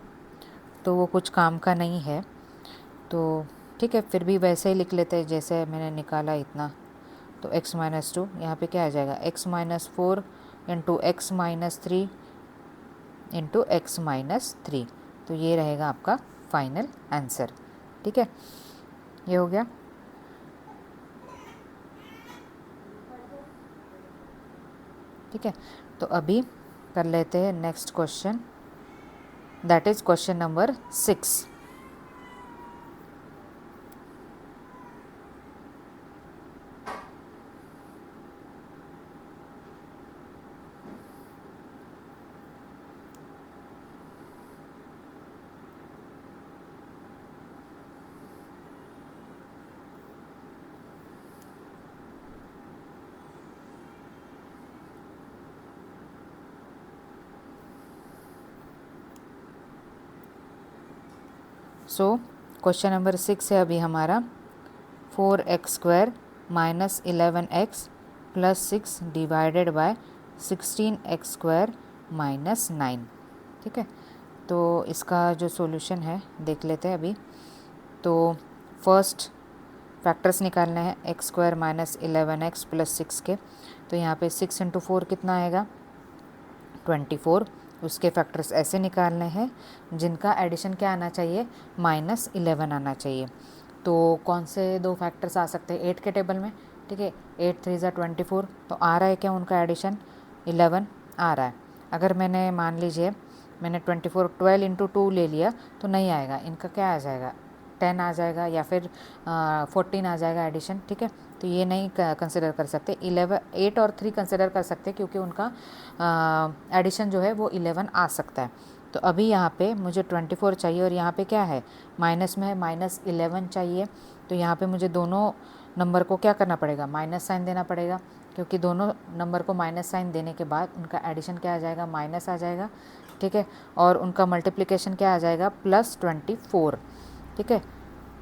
तो वो कुछ काम का नहीं है, तो ठीक है फिर भी वैसे ही लिख लेते हैं जैसे मैंने निकाला इतना। तो x माइनस 2, यहाँ पर क्या आ जाएगा x minus 4 into x minus 3 into x minus 3। तो ये रहेगा आपका फाइनल आंसर। ठीक है, ये हो गया। ठीक है, तो अभी कर लेते हैं next question, that is question number 6। So question number 6 है अभी हमारा, 4x square minus 11x plus 6 divided by 16x square minus 9। ठीक है, तो इसका जो सॉल्यूशन है देख लेते हैं अभी। तो फर्स्ट फैक्टर्स निकालने हैं x square minus 11x plus 6 के। तो यहाँ पे 6 इंटू 4 कितना आएगा 24। उसके फैक्टर्स ऐसे निकालने हैं जिनका एडिशन क्या आना चाहिए, माइनस 11 आना चाहिए। तो कौन से दो फैक्टर्स आ सकते हैं 8 के टेबल में। ठीक है, 8 3 ज़ा 24, तो आ रहा है क्या उनका एडिशन 11 आ रहा है। अगर मैंने मान लीजिए मैंने 24 12 इंटू 2 ले लिया तो नहीं आएगा, इनका क्या आ जाएगा 10 आ जाएगा या फिर 14 आ जाएगा एडिशन। ठीक है, तो ये नहीं कंसिडर कर सकते। 11 8 और 3 कंसिडर कर सकते क्योंकि उनका एडिशन जो है वो 11 आ सकता है। तो अभी यहाँ पे मुझे 24 चाहिए और यहाँ पे क्या है माइनस में है, माइनस 11 चाहिए। तो यहाँ पे मुझे दोनों नंबर को क्या करना पड़ेगा, माइनस साइन देना पड़ेगा क्योंकि दोनों नंबर को माइनस साइन देने के बाद उनका एडिशन क्या आ जाएगा, माइनस आ जाएगा। ठीक है, और उनका मल्टीप्लिकेशन क्या आ जाएगा प्लस 24। ठीक है,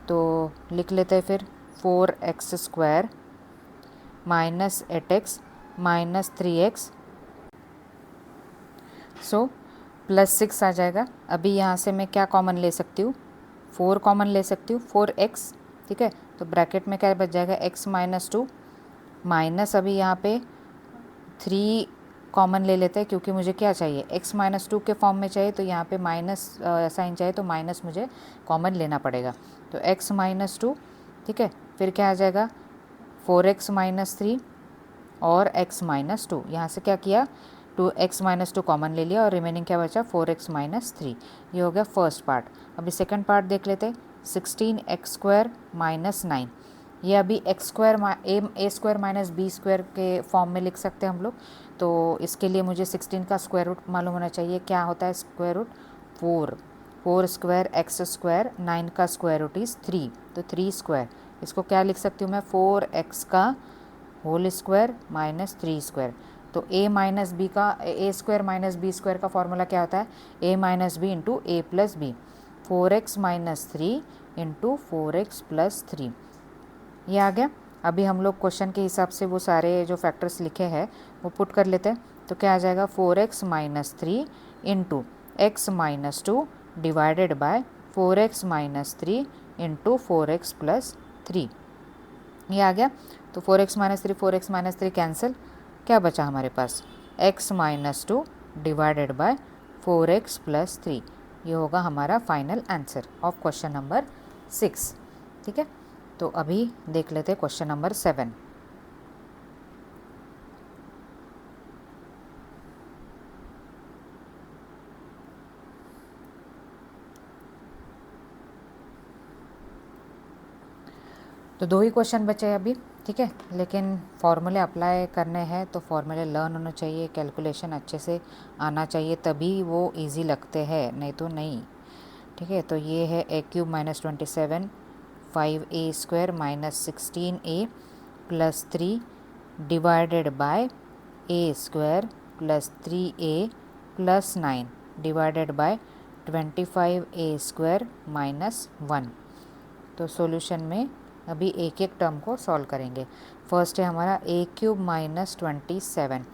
तो लिख लेते हैं फिर 4x square minus 8x minus 3x। सो +6 आ जाएगा। अभी यहाँ से मैं क्या कॉमन ले सकती हूँ, 4 कॉमन ले सकती हूँ, 4x, ठीक है। तो ब्रैकेट में क्या बच जाएगा, x माइनस 2 माइनस, अभी यहाँ पे 3 कॉमन ले लेते हैं क्योंकि मुझे क्या चाहिए, x माइनस 2 के फॉर्म में चाहिए, तो यहाँ पे माइनस साइन चाहिए, तो माइनस मुझे कॉमन लेना पड़ेगा। तो x माइनस 2, ठीक है। फिर क्या आ जाएगा, 4x माइनस 3 और x माइनस 2, यहाँ से क्या किया, 2x माइनस 2 कॉमन ले लिया और रिमेनिंग क्या बचा, 4x माइनस 3। ये हो गया फर्स्ट पार्ट। अभी सेकंड पार्ट देख लेते हैं, 16x स्क्वायर माइनस 9। ये अभी एक्स स्क्वायर ए स्क्वायर माइनस बी स्क्वायर के फॉर्म में लिख सकते हैं हम लोग। तो इसके लिए मुझे 16 का स्क्वायर रूट मालूम होना चाहिए। क्या होता है square root, 4 square X square, 9 का स्क्वायर रूट इज़ 3, तो 3 स्क्वायर। इसको क्या लिख सकती हूँ मैं, 4x का होल स्क्वायर माइनस 3 स्क्वायर। तो a माइनस बी का, A square minus B square का फॉर्मूला क्या होता है, a minus B into A plus B, 4x minus 3 into 4x plus 3। ये आ गया। अभी हम लोग क्वेश्चन के हिसाब से वो सारे जो फैक्टर्स लिखे हैं वो पुट कर लेते हैं। तो क्या आ जाएगा, 4x minus 3 into x minus 2 divided by 4x minus 3 into 4x plus 3। ये आ गया। तो 4x माइनस 3 कैंसिल, क्या बचा हमारे पास, x minus 2 divided by 4x plus 3। ये होगा हमारा final answer of question number 6, ठीक है। तो अभी देख लेते हैं क्वेश्चन नंबर 7। तो 2 ही क्वेश्चन बचे हैं अभी, ठीक है। लेकिन फॉर्मूले अप्लाई करने हैं तो फॉर्मूले लर्न होना चाहिए, कैलकुलेशन अच्छे से आना चाहिए, तभी वो इजी लगते हैं, नहीं तो नहीं, ठीक है। तो ये है a cube minus 27, 5a square minus 16a plus 3 divided by a square plus 3a plus 9 divided by 25a square minus 1। तो सॉल्यूशन में अभी एक एक टर्म को सॉल्व करेंगे। फर्स्ट है हमारा a क्यूब माइनस 27,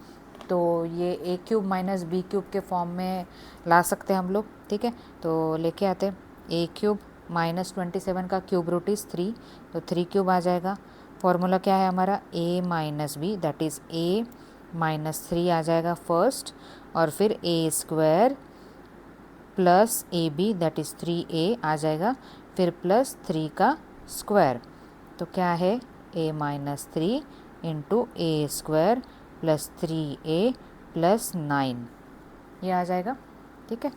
तो ये a cube minus B cube के फॉर्म में ला सकते हैं हम लोग, ठीक है। तो लेके आते हैं, a क्यूब माइनस 27 का क्यूब रूट इज़ 3, तो 3 क्यूब आ जाएगा। फॉर्मूला क्या है हमारा, a minus B that is a minus 3 आ जाएगा फर्स्ट, और फिर a square plus A B that is 3a आ जाएगा, फिर प्लस 3 का स्क्वायर। तो क्या है, a minus 3 into A square plus 3a plus 9, ये आ जाएगा, ठीक है।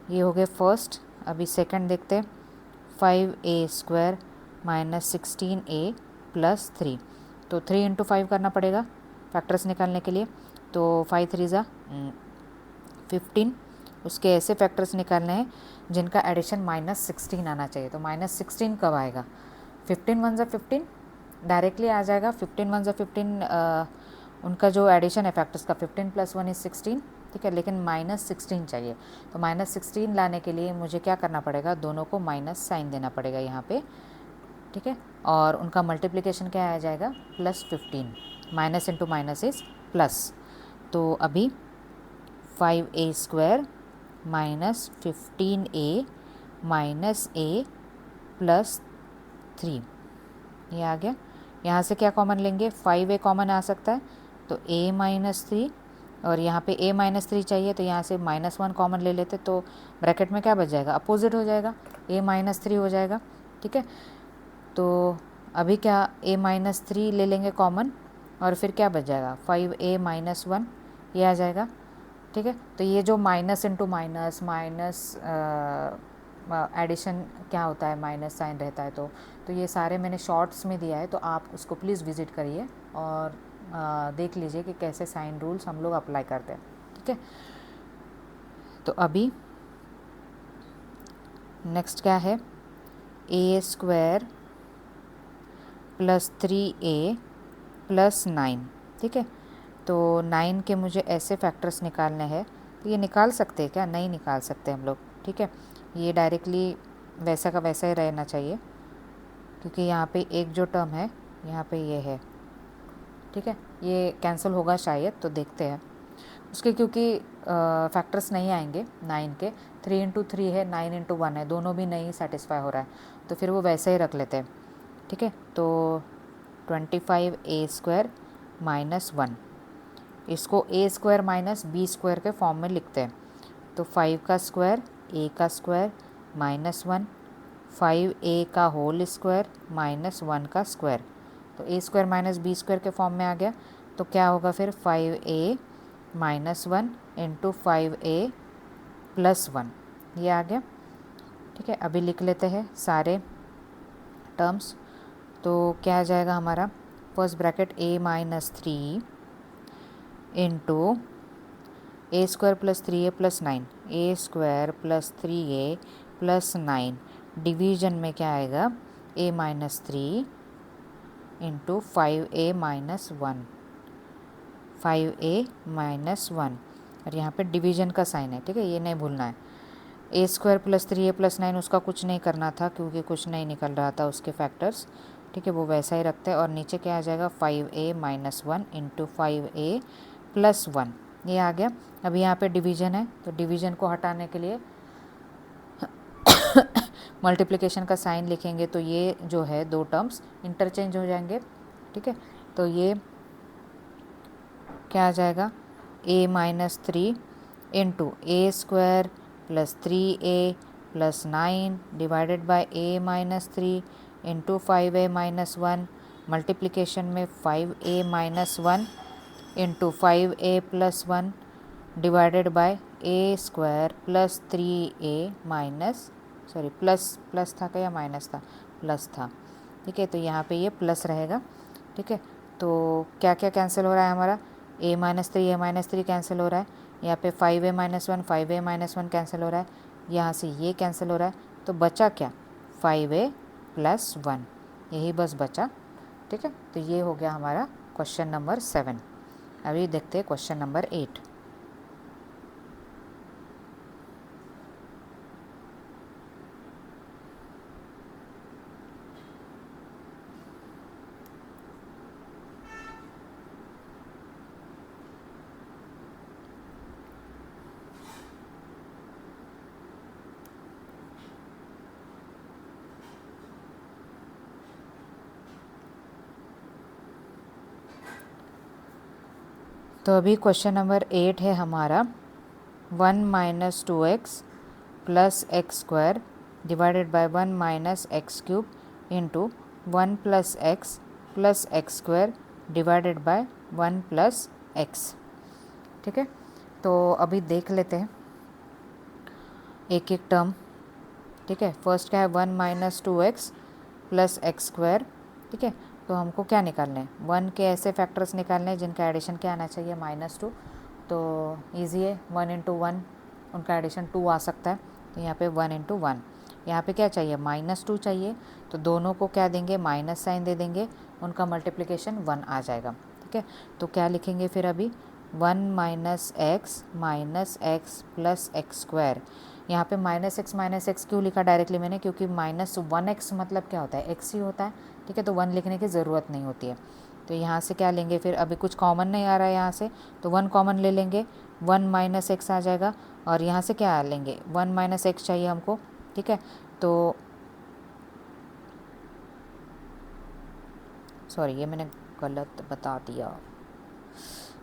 ये हो गए फर्स्ट। अभी सेकंड देखते हैं, 5a square minus 16a plus 3। तो 3 इंटू 5 करना पड़ेगा फैक्टर्स निकालने के लिए। तो 5 3 ज़ा 15। उसके ऐसे फैक्टर्स निकालने हैं जिनका एडिशन माइनस 16 आना चाहिए। तो माइनस 16 कब आएगा, 15 1 ज़ा 15 डायरेक्टली आ जाएगा। 15 1 ज़ा 15 उनका जो एडिशन है फैक्टर्स का, 15 प्लस 1 इज़ 16, ठीक है। लेकिन माइनस 16 चाहिए, तो माइनस 16 लाने के लिए मुझे क्या करना पड़ेगा, दोनों को माइनस साइन देना पड़ेगा यहाँ पे, ठीक है। और उनका मल्टीप्लिकेशन क्या आ जाएगा, plus 15, minus into minus is plus. तो अभी 5a square minus 15a minus a plus 3, ये आ गया। यहाँ से क्या कॉमन लेंगे, 5a कॉमन आ सकता है, तो a माइनस 3, और यहाँ पे a माइनस 3 चाहिए, तो यहाँ से माइनस 1 कॉमन ले लेते, तो ब्रैकेट में क्या बच जाएगा, अपोजिट हो जाएगा, a माइनस 3 हो जाएगा, ठीक है। तो अभी क्या, a माइनस 3 ले लेंगे कॉमन, और फिर क्या बच जाएगा, 5a माइनस 1, ये आ जाएगा, ठीक है। तो ये जो minus into minus minus addition क्या होता है, माइनस साइन रहता है, तो ये सारे मैंने शॉर्ट्स में दिया है, तो आप उसको प्लीज़ विज़िट करिए और देख लीजिए कि कैसे साइन रूल्स हम लोग अप्लाई करते हैं, ठीक है। तो अभी नेक्स्ट क्या है, a square plus 3a plus 9, ठीक है। तो 9 के मुझे ऐसे फैक्टर्स निकालने हैं, तो ये निकाल सकते हैं क्या, नहीं निकाल सकते हम लोग, ठीक है। ये डायरेक्टली वैसा का वैसा ही रहना चाहिए, क्योंकि यहाँ पे एक जो टर्म है यहाँ पे ये है, ठीक है। ये कैंसिल होगा शायद, तो देखते हैं। उसके क्योंकि फैक्टर्स नहीं आएंगे 9 के, 3 इंटू 3 है, 9 इंटू 1 है, दोनों भी नहीं सेटिस्फाई हो रहा है, तो फिर वो वैसे ही रख लेते हैं। ठीक है, तो 25a² माइनस 1, इसको a² माइनस b² के फॉर्म में लिखते हैं। तो 5 का स्क्वायर a का स्क्वायर माइनस 1, 5a का होल स्क्वायर माइनस 1 का स्क्वायर, तो a² माइनस b² के फॉर्म में आ गया। तो क्या होगा फिर 5a minus 1 into 5a plus 1, ये आ गया। ठीक है, अभी लिख लेते हैं सारे टर्म्स। तो क्या आ जाएगा हमारा, first bracket a minus 3 into a² plus 3a plus 9, a² plus 3a plus 9, division में क्या आएगा a minus 3 into 5a minus 1, 5a minus 1, और यहाँ पे डिवीजन का साइन है। ठीक है, ये नहीं भूलना है। a² प्लस 3a प्लस 9 उसका कुछ नहीं करना था क्योंकि कुछ नहीं निकल रहा था उसके फैक्टर्स। ठीक है, वो वैसा ही रखते हैं। और नीचे क्या आ जाएगा 5a minus 1 into 5a plus 1, ये आ गया। अभी यहाँ पे डिवीजन है, तो डिवीजन को हटाने के लिए मल्टीप्लिकेशन का साइन लिखेंगे, तो ये जो है दो टर्म्स इंटरचेंज हो जाएंगे। ठीक है, तो ये क्या आ जाएगा a minus 3 into a² plus 3a plus 9 divided by a minus 3 into 5a minus 1, multiplication में 5a minus 1 into 5a plus 1 divided bye a² plus 3a minus, sorry plus था क्या या माइनस था, प्लस था। ठीक है, तो यहाँ पे ये प्लस रहेगा। ठीक है, तो क्या क्या कैंसिल हो रहा है हमारा, a माइनस 3 कैंसिल हो रहा है, यहाँ पे 5a minus 1 5a minus 1 cancel हो रहा है, यहाँ से ये कैंसिल हो रहा है, तो बचा क्या 5a प्लस 1, यही बस बचा। ठीक है, तो ये हो गया हमारा क्वेश्चन नंबर 7। अभी देखते हैं क्वेश्चन नंबर 8। तो अभी क्वेश्चन नंबर 8 है हमारा 1 minus 2x plus x² divided by 1 minus x³ into 1 plus x² divided by 1 plus x। ठीक है, तो अभी देख लेते हैं एक एक टर्म। ठीक है, फर्स्ट क्या है 1 माइनस 2x प्लस x²। ठीक है, तो हमको क्या निकालना है, 1 के ऐसे फैक्टर्स निकालने हैं जिनका एडिशन क्या आना चाहिए -2, तो ईजी है, 1 इंटू 1 उनका एडिशन 2 आ सकता है, तो यहाँ पे 1 इंटू 1। यहाँ पे क्या चाहिए -2 चाहिए, तो दोनों को क्या देंगे माइनस साइन दे देंगे, उनका मल्टीप्लिकेशन 1 आ जाएगा। ठीक है, तो क्या लिखेंगे फिर अभी 1 माइनस एक्स प्लस x²। यहाँ पे -x क्यों लिखा डायरेक्टली मैंने, क्योंकि -1x मतलब क्या होता है x ही होता है। ठीक है, तो 1 लिखने की ज़रूरत नहीं होती है। तो यहाँ से क्या लेंगे फिर, अभी कुछ कॉमन नहीं आ रहा है यहाँ से, तो 1 कॉमन ले लेंगे, 1 माइनस एक्स आ जाएगा। और यहाँ से क्या लेंगे 1 माइनस एक्स चाहिए हमको। ठीक है, तो सॉरी ये मैंने गलत बता दिया।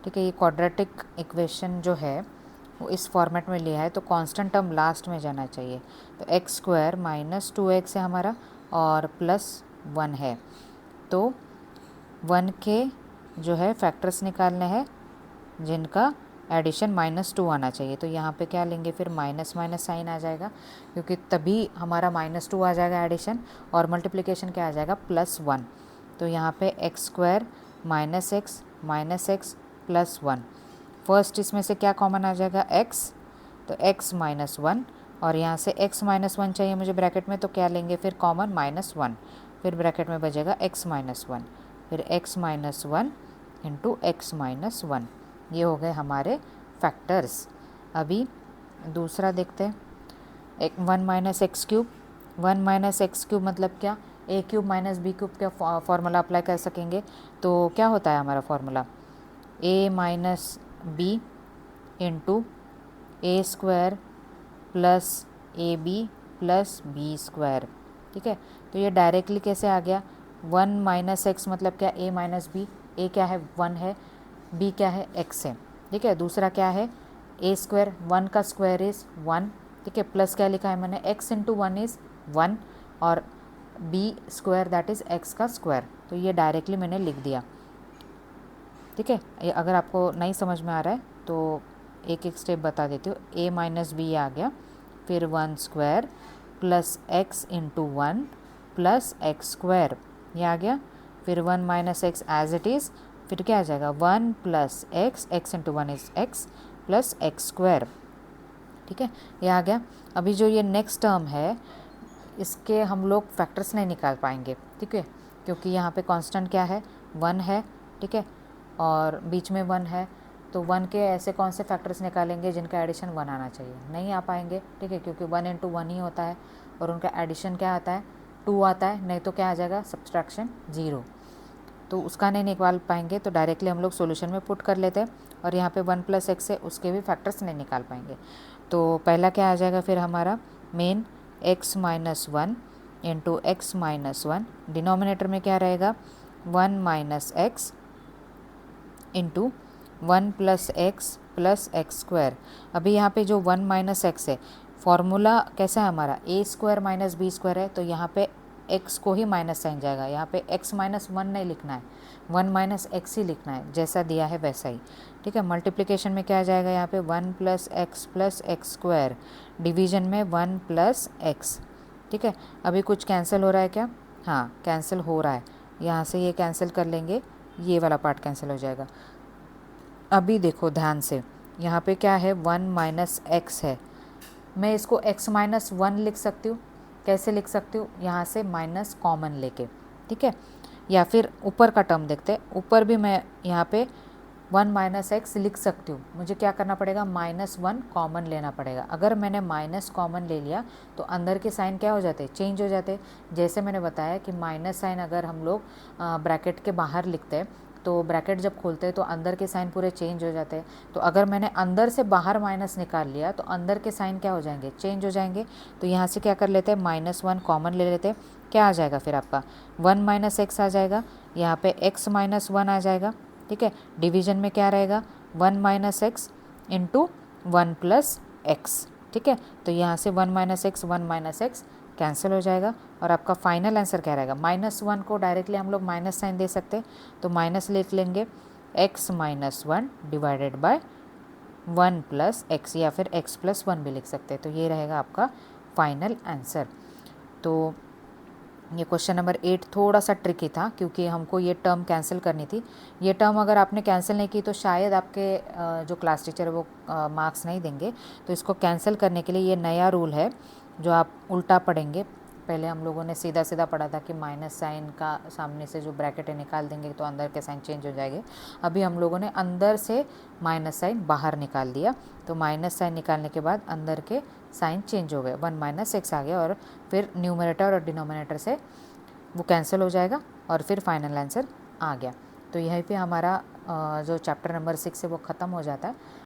ठीक है, ये क्वाड्रेटिक इक्वेशन जो है वो इस फॉर्मेट में लिया है, तो कांस्टेंट टर्म लास्ट में जाना चाहिए। तो x² माइनस 2x है हमारा और प्लस 1 है, तो 1 के जो है फैक्टर्स निकालने हैं जिनका एडिशन -2 आना चाहिए। तो यहाँ पे क्या लेंगे फिर माइनस साइन आ जाएगा, क्योंकि तभी हमारा -2 आ जाएगा एडिशन, और मल्टीप्लिकेशन क्या आ जाएगा +1। तो यहाँ पे x² minus x plus 1, first इसमें से क्या कॉमन आ जाएगा x, तो x माइनस 1, और यहाँ से x माइनस 1 चाहिए मुझे ब्रैकेट में, तो क्या लेंगे फिर कॉमन -1, फिर ब्रैकेट में बचेगा x माइनस 1, फिर x minus 1 into x minus 1, ये हो गए हमारे फैक्टर्स। अभी दूसरा देखते हैं, 1 माइनस x³ 1 माइनस x³ मतलब क्या, a³ माइनस b³ का फॉर्मूला अप्लाई कर सकेंगे। तो क्या होता है हमारा formula, a minus B into A square plus A B plus B square. ठीक है, तो ये डायरेक्टली कैसे आ गया, 1 माइनस एक्स मतलब क्या, ए माइनस बी। ए क्या है, 1 है, बी क्या है, एक्स है। ठीक है, दूसरा क्या है, ए स्क्वायर, 1 का स्क्वायर इज़ 1। ठीक है, प्लस क्या लिखा है मैंने, एक्स इंटू 1 इज़ 1 और B square that is X का स्क्वायर। तो ये डायरेक्टली मैंने लिख दिया। ठीक है, ये अगर आपको नहीं समझ में आ रहा है तो एक एक स्टेप बता देती हूँ। ए माइनस बी आ गया, फिर 1 square plus X into 1 plus X square, ये आ गया। फिर 1 minus X as it is, फिर क्या आ जाएगा, 1 plus X, X into 1 is X plus X square. ठीक है, ये आ गया। अभी जो ये नेक्स्ट टर्म है इसके हम लोग फैक्टर्स नहीं निकाल पाएंगे। ठीक है, क्योंकि यहाँ पे कांस्टेंट क्या है, 1 है। ठीक है, और बीच में 1 है, तो 1 के ऐसे कौन से फैक्टर्स निकालेंगे जिनका एडिशन 1 आना चाहिए, नहीं आ पाएंगे। ठीक है, क्योंकि 1 इंटू 1 ही होता है और उनका एडिशन क्या आता है, 2 आता है, नहीं तो क्या आ जाएगा, सब्सट्रैक्शन 0। तो उसका नहीं निकाल पाएंगे, तो डायरेक्टली हम लोग सॉल्यूशन में पुट कर लेते हैं। और यहाँ पे 1 प्लस एक्स है, उसके भी फैक्टर्स नहीं निकाल पाएंगे। तो पहला क्या आ जाएगा फिर हमारा main, x minus 1 into x minus 1, denominator में क्या रहेगा, 1 minus x into 1 plus X square. अभी यहाँ पे जो 1 माइनस एक्स है, फॉर्मूला कैसा है हमारा, ए स्क्वायर माइनस बी स्क्वायर है, तो यहाँ पे x को ही माइनस साइन जाएगा। यहाँ पे x माइनस 1 नहीं लिखना है, 1 माइनस एक्स ही लिखना है, जैसा दिया है वैसा ही। ठीक है, मल्टीप्लिकेशन में क्या आ जाएगा, यहाँ पे 1 प्लस एक्स स्क्वायर, डिवीजन में 1 प्लस एक्स। ठीक है, अभी कुछ कैंसिल हो रहा है क्या, हाँ कैंसिल हो रहा है, यहाँ से ये कैंसिल कर लेंगे, ये वाला पार्ट कैंसिल हो जाएगा। अभी देखो ध्यान से, यहाँ पे क्या है, 1 माइनस एक्स है, मैं इसको x माइनस 1 लिख सकती हूँ। कैसे लिख सकती हूँ, यहाँ से माइनस कॉमन लेके। ठीक है, या फिर ऊपर का टर्म देखते हैं, ऊपर भी मैं यहाँ पे 1 माइनस एक्स लिख सकती हूँ। मुझे क्या करना पड़ेगा, -1 कॉमन लेना पड़ेगा। अगर मैंने माइनस कॉमन ले लिया तो अंदर के साइन क्या हो जाते, चेंज हो जाते। जैसे मैंने बताया कि माइनस साइन अगर हम लोग ब्रैकेट के बाहर लिखते हैं तो ब्रैकेट जब खोलते हैं तो अंदर के साइन पूरे चेंज हो जाते हैं। तो अगर मैंने अंदर से बाहर माइनस निकाल लिया तो अंदर के साइन क्या हो जाएंगे, चेंज हो जाएंगे। तो यहाँ से क्या कर लेते हैं, -1 कॉमन ले लेते हैं। क्या आ जाएगा फिर आपका, 1 माइनस एक्स आ जाएगा, यहाँ पे x माइनस 1 आ जाएगा। ठीक है, डिवीजन में क्या रहेगा, 1 minus x into 1 plus x. ठीक है, तो यहाँ से 1 माइनस एक्स कैंसिल हो जाएगा और आपका फाइनल आंसर क्या रहेगा, -1 को डायरेक्टली हम लोग माइनस साइन दे सकते हैं, तो माइनस लिख लेंगे, x minus 1 divided bye 1 plus x, या फिर x प्लस 1 भी लिख सकते हैं। तो ये रहेगा आपका फाइनल आंसर। तो ये क्वेश्चन नंबर 8 थोड़ा सा ट्रिकी था क्योंकि हमको ये टर्म कैंसिल करनी थी। ये टर्म अगर आपने कैंसिल नहीं की तो शायद आपके जो क्लास टीचर है वो मार्क्स नहीं देंगे। तो इसको कैंसिल करने के लिए ये नया रूल है जो आप उल्टा पढ़ेंगे। पहले हम लोगों ने सीधा सीधा पढ़ा था कि माइनस साइन का सामने से जो ब्रैकेट है निकाल देंगे तो अंदर के साइन चेंज हो जाएंगे। अभी हम लोगों ने अंदर से माइनस साइन बाहर निकाल दिया, तो माइनस साइन निकालने के बाद अंदर के साइन चेंज हो गए, 1 माइनस एक्स आ गया और फिर न्यूमरेटर और डिनोमिनेटर से वो कैंसिल हो जाएगा और फिर फाइनल आंसर आ गया। तो यहीं पे हमारा जो चैप्टर नंबर 6 है वो ख़त्म हो जाता है।